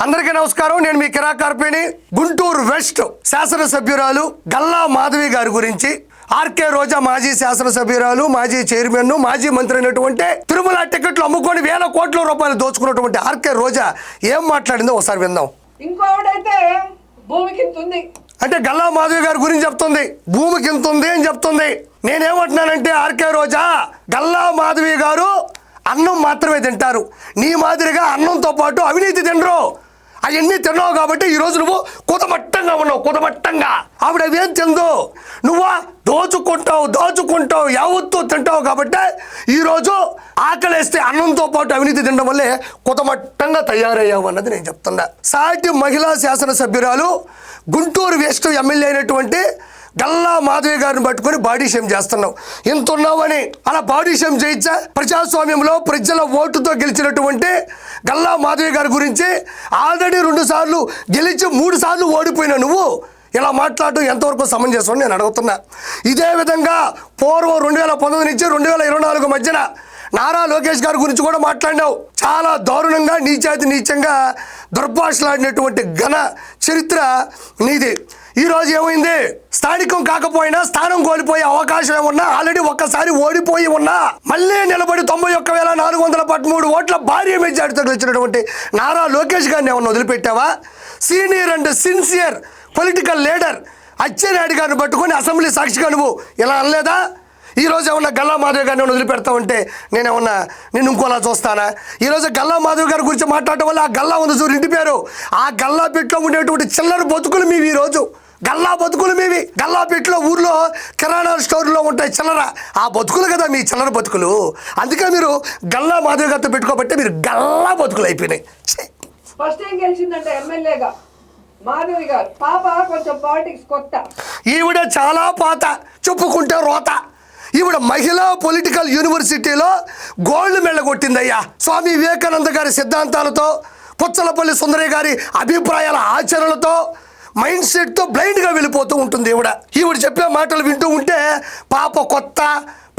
అందరికీ నమస్కారం. నేను మీ కిరాకార్పేని. గుంటూరు వెస్ట్ శాసనసభ్యురాలు గల్లా మాధవి గారి గురించి, ఆర్కే రోజా మాజీ శాసనసభ్యురాలు, మాజీ చైర్మన్, మాజీ మంత్రి అయినటువంటి తిరుమల టికెట్లు అమ్ముకొని వేల కోట్ల రూపాయలు దోచుకున్నటువంటి ఆర్కే రోజా ఏం మాట్లాడిందో ఒకసారి విందాం. ఇంకోడైతే భూమికి ఇంతుంది అంటే గల్లా మాధవి గారి గురించి చెప్తుంది, భూమికి ఇంతుంది అని చెప్తుంది. నేనేమంటున్నానంటే ఆర్కే రోజా, గల్లా మాధవి గారు అన్నం మాత్రమే తింటారు. నీ మాదిరిగా అన్నంతో పాటు అవినీతి తినరు. అవన్నీ తిన్నావు కాబట్టి ఈరోజు నువ్వు కుతమట్టంగా ఉన్నావు. కుతమట్టంగా ఆవిడ అవేం తిందో, నువ్వు దోచుకుంటావు యావత్తు తింటావు కాబట్టి ఈరోజు ఆకలేస్తే అన్నంతో పాటు అవినీతి తినడం వల్లే కుతమట్టంగా తయారయ్యావు అన్నది నేను చెప్తున్నా. సాటి మహిళా శాసనసభ్యురాలు గుంటూరు వెస్ట్ ఎమ్మెల్యే అయినటువంటి గల్లా మాధవి గారిని పట్టుకొని బాడీ షేమ్ చేస్తున్నావు. ఇంత ఉన్నావని అలా బాడీ షేమ్ చేయించా? ప్రజాస్వామ్యంలో ప్రజల ఓటుతో గెలిచినటువంటి గల్లా మాధవి గారి గురించి ఆల్రెడీ 2 సార్లు గెలిచి 3 సార్లు ఓడిపోయిన నువ్వు ఇలా మాట్లాడటం ఎంతవరకు సమంజసం నేను అడుగుతున్నా. ఇదే విధంగా పూర్వం 2019 నుంచి 2024 మధ్యన నారా లోకేష్ గారి గురించి కూడా మాట్లాడినావు. చాలా దారుణంగా నీచంగా దుర్భాషలాడినటువంటి ఘన చరిత్ర నీది. ఈరోజు ఏమైంది? స్థానికం కాకపోయినా స్థానం కోల్పోయే అవకాశం ఏమన్నా, ఆల్రెడీ ఒక్కసారి ఓడిపోయి ఉన్నా మళ్ళీ నిలబడి 91,413 ఓట్ల భారీ మెజార్టీతో గెలిచినటువంటి నారా లోకేష్ గారిని ఏమన్నా వదిలిపెట్టావా? Senior and sincere political leader Atchannaidu గారిని పట్టుకొని అసెంబ్లీ సాక్షిగా నువ్వు ఇలా అనలేదా? ఈరోజు ఏమన్నా గల్లా మాధవి గారిని వదిలిపెడతా ఉంటే నేనేమన్నా నేను ఇంకోలా చూస్తానా? ఈరోజు గల్లా మాధవి గారి గురించి మాట్లాడటం వల్ల ఆ గల్లా ఉంది చూడు ఇంటి పేరు, ఆ గల్లా పెట్లో ఉండేటువంటి చిల్లర బతుకులు మీవి. ఈరోజు గల్లా బతుకులు మీవి. గల్లా పెట్లో ఊర్లో కిరాణా స్టోర్లో ఉంటాయి చిల్లర, ఆ బతుకులు కదా మీ చిల్లర బతుకులు. అందుకే మీరు గల్లా మాధవి గారితో పెట్టుకోబట్టే మీరు గల్లా బతుకులు అయిపోయినాయి. ఫస్ట్ ఏం గెలిచిందంటే ఎమ్మెల్యేగా మాధవి గారు. పాప కొంచెం పాలిటిక్స్ కొత్త, ఈవిడ చాలా పాత, చెప్పుకుంటే రోత. ఈవిడ మహిళా పొలిటికల్ యూనివర్సిటీలో గోల్డ్ మెడల్ కొట్టిందయ్యా. స్వామి వివేకానంద గారి సిద్ధాంతాలతో, పుచ్చలపల్లి సుందరయ్య గారి అభిప్రాయాల ఆచరణలతో, మైండ్ సెట్తో బ్లైండ్గా వెళ్ళిపోతూ ఉంటుంది ఈవిడ చెప్పే మాటలు వింటూ ఉంటే పాప కొత్త,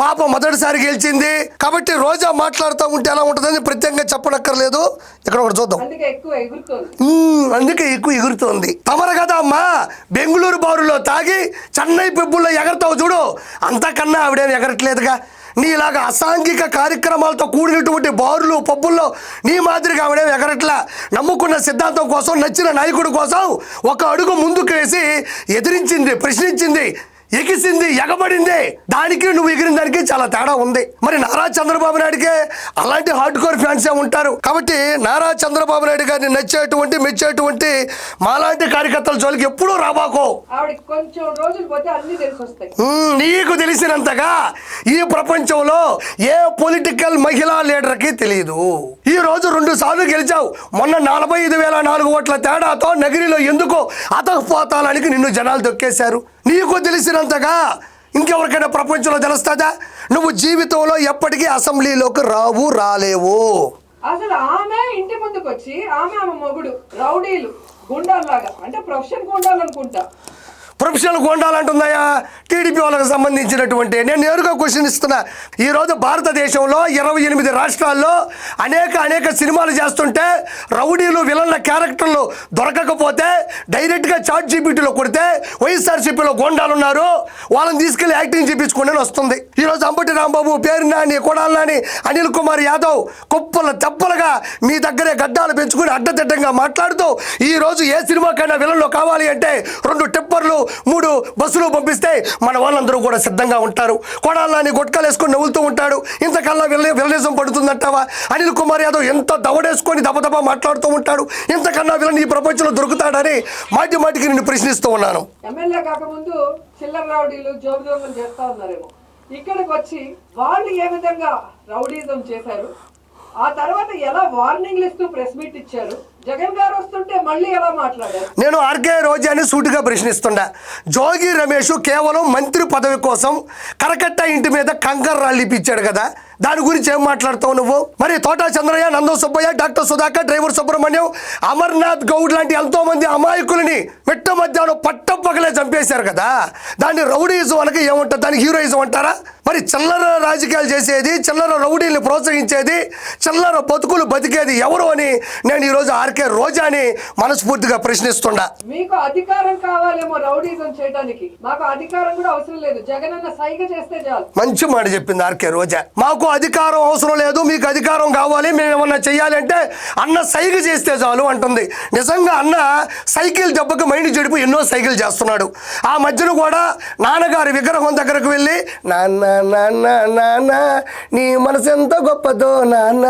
పాప మొదటిసారి గెలిచింది కాబట్టి రోజా మాట్లాడుతూ ఉంటే ఎలా ఉంటుందని ప్రత్యేకంగా చెప్పనక్కర్లేదు. ఇక్కడ ఒకటి చూద్దాం. అందుకే ఎక్కువ ఎగురుతోంది. తమరు కదా అమ్మా బెంగళూరు బారులో తాగి చెన్నై పబ్బుల్లో ఎగరతావు చూడు, అంతకన్నా ఆవిడేమి ఎగరట్లేదుగా. నీలాగా అసాంఘిక కార్యక్రమాలతో కూడినటువంటి బారులు పబ్బుల్లో నీ మాదిరిగా ఆవిడేమి ఎగరట్లా. నమ్ముకున్న సిద్ధాంతం కోసం, నచ్చిన నాయకుడి కోసం ఒక అడుగు ముందుకు వేసి ఎదిరించింది, ప్రశ్నించింది, ఎగిసింది, ఎగబడింది. దానికి నువ్వు ఎగిరిన దానికి చాలా తేడా ఉంది. మరి నారా చంద్రబాబు నాయుడికే అలాంటి హార్డ్ కోర్ ఫ్యాన్సే ఉంటారు కాబట్టి నారా చంద్రబాబు నాయుడు గారిని నచ్చేటువంటి మెచ్చేటువంటి మాలాంటి కార్యకర్తల జోలికి ఎప్పుడూ రాబాకో. నీకు తెలిసినంతగా ఈ ప్రపంచంలో ఏ పొలిటికల్ మహిళా లీడర్కి తెలియదు. ఈ రోజు 2 సార్లు గెలిచావు. మొన్న 45,004 ఓట్ల తేడాతో నగిరిలో ఎందుకో అతకపోతాలానికి నిన్ను జనాలు దొక్కేశారు. నీకు తెలిసినంతగా ఇంకెవరికైనా ప్రపంచంలో తెలుస్తుందా? నువ్వు జీవితంలో ఎప్పటికీ అసెంబ్లీలోకి రాలేవు. అసలు ఆమె ఇంటి ముందుకు వచ్చి ఆమె మొగుడు రౌడీలు గుండాల్లాగా, అంటే ప్రొఫెషన్ గుండాలు అనుకుంటా, ప్రొఫెషనల్ గోండాలంటుందయ్యా టీడీపీ వాళ్ళకి సంబంధించినటువంటి. నేను నేరుగా క్వశ్చన్ ఇస్తున్నా. ఈరోజు భారతదేశంలో 28 రాష్ట్రాల్లో అనేక సినిమాలు చేస్తుంటే రౌడీలు విలన్ల క్యారెక్టర్లు దొరకకపోతే డైరెక్ట్గా చాట్ జీపీటీలో కొడితే వైఎస్ఆర్సీపీలో గోండాలు ఉన్నారు, వాళ్ళని తీసుకెళ్లి యాక్టింగ్ చేయించుకోండి వస్తుంది. ఈరోజు అంబటి రాంబాబు, పేరు నాని, కొడాల నాని, అనిల్ కుమార్ యాదవ్ తెప్పలుగా మీ దగ్గరే గడ్డాలు పెంచుకుని అడ్డదిడ్డంగా మాట్లాడుతూ ఈరోజు ఏ సినిమాకైనా విలన్లో కావాలి అంటే 2 టిప్పర్లు 3 బస్సులు పంపిస్తే మన వాళ్ళందరూ కూడా సిద్ధంగా ఉంటారు. కొడాలని గొట్కాలు వేసుకొని నవ్వులుతూ ఉంటాడు. ఇంతకల్లా విలనిజం పడుతుందంటావా? అనిల్ కుమార్ యాదవ్ ఎంత దవడేసుకొని దబదబా మాట్లాడుతూ ఉంటాడు. ఇంతకన్నా విలన్ ఈ ప్రపంచంలో దొరుకుతాడని మాటికి నిన్ను ప్రశ్నిస్తూ ఉన్నాను. ఎమ్మెల్యే కాకముందు చిల్లర రౌడీలు జోబుదోబులు చేస్తా ఉన్నారేమో, ఇక్కడికి వచ్చి వాళ్ళు ఏ విధంగా రౌడీజం చేశారు, ఆ తర్వాత ఎలా వార్నింగ్లు ఇస్తూ ప్రెస్ మీట్ ఇచ్చారు, జగన్ గారు వస్తుంటే మళ్ళీ ఎలా మాట్లాడారు? నేను ఆర్కే రోజాని సూటిగా ప్రశ్నిస్తుండా. జోగి రమేష్ కేవలం మంత్రి పదవి కోసం కరకట్ట ఇంటి మీద కంకర రాళ్ళు ఇప్పించాడు కదా, దాని గురించి ఏం మాట్లాడతావు నువ్వు? మరి తోటా చంద్రయ్య, నందో సుబ్బయ్య, డాక్టర్ సుధాకర్, డ్రైవర్ సుబ్రహ్మణ్యం, అమర్నాథ్ గౌడ్ లాంటి ఎంతో మంది అమాయకులని మిట్ట మధ్యాహ్నం పట్టపగలే చంపేశారు కదా. దాన్ని రౌడీయిజం అనక ఏముంటుంది? దానికి హీరోయిజం అంటారా? మరి చిల్లర రాజకీయాలు చేసేది, చిల్లర రౌడీల్ని ప్రోత్సహించేది, చిల్లర బతుకులు బతికేది ఎవరు అని నేను ఈరోజు ఆర్కే రోజాని మనస్ఫూర్తిగా ప్రశ్నిస్తుండా. మీకు అధికారం కావాలేమో రౌడీజం చేయడానికి, మాకు అధికారం కూడా అవసరం లేదు, జగన్ అన్న సైగ చేస్తే చాలు. మంచి మాట చెప్పింది ఆర్కే రోజా. మాకు అధికారం అవసరం లేదు, మీకు అధికారం కావాలి, మేము ఏమన్నా చెయ్యాలంటే అన్న సైగ చేస్తే చాలు అంటుంది. నిజంగా అన్న సైకిల్ దెబ్బకి మైండ్ చెడిపి ఎన్నో సైకిల్ చేస్తున్నాడు. ఆ మధ్యన కూడా నాన్నగారి విగ్రహం దగ్గరకు వెళ్ళి నాన్న నాన్న నాన్న నీ మనసు ఎంత గొప్పదో నాన్న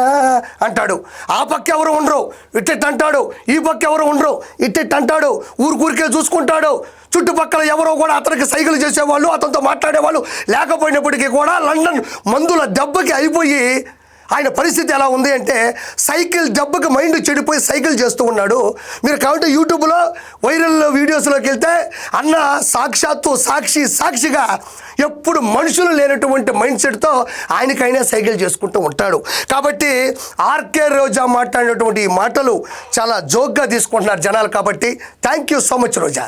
అంటాడు. ఆ పక్క ఎవరు ఉండరు, ఇట్టిట్ అంటాడు. ఈ పక్క ఎవరు ఉండరు, ఇట్టిట్ అంటాడు. ఊరికే చూసుకుంటాడు. చుట్టుపక్కల ఎవరో కూడా అతనికి సైకిల్ చేసేవాళ్ళు, అతనితో మాట్లాడేవాళ్ళు లేకపోయినప్పటికీ కూడా లండన్ మందుల దెబ్బకి అయిపోయి ఆయన పరిస్థితి ఎలా ఉంది అంటే సైకిల్ దెబ్బకి మైండ్ చెడిపోయి సైకిల్ చేస్తూ ఉన్నాడు. మీరు కాబట్టి యూట్యూబ్లో వైరల్ వీడియోస్లోకి వెళ్తే అన్న సాక్షాత్తు సాక్షిగా ఎప్పుడు మనుషులు లేనటువంటి మైండ్ సెట్తో ఆయనకైనా సైకిల్ చేసుకుంటూ ఉంటాడు. కాబట్టి ఆర్కే రోజా మాట్లాడినటువంటి ఈ మాటలు చాలా జోక్గా తీసుకుంటున్నారు జనాలు. కాబట్టి thank you so much Roja.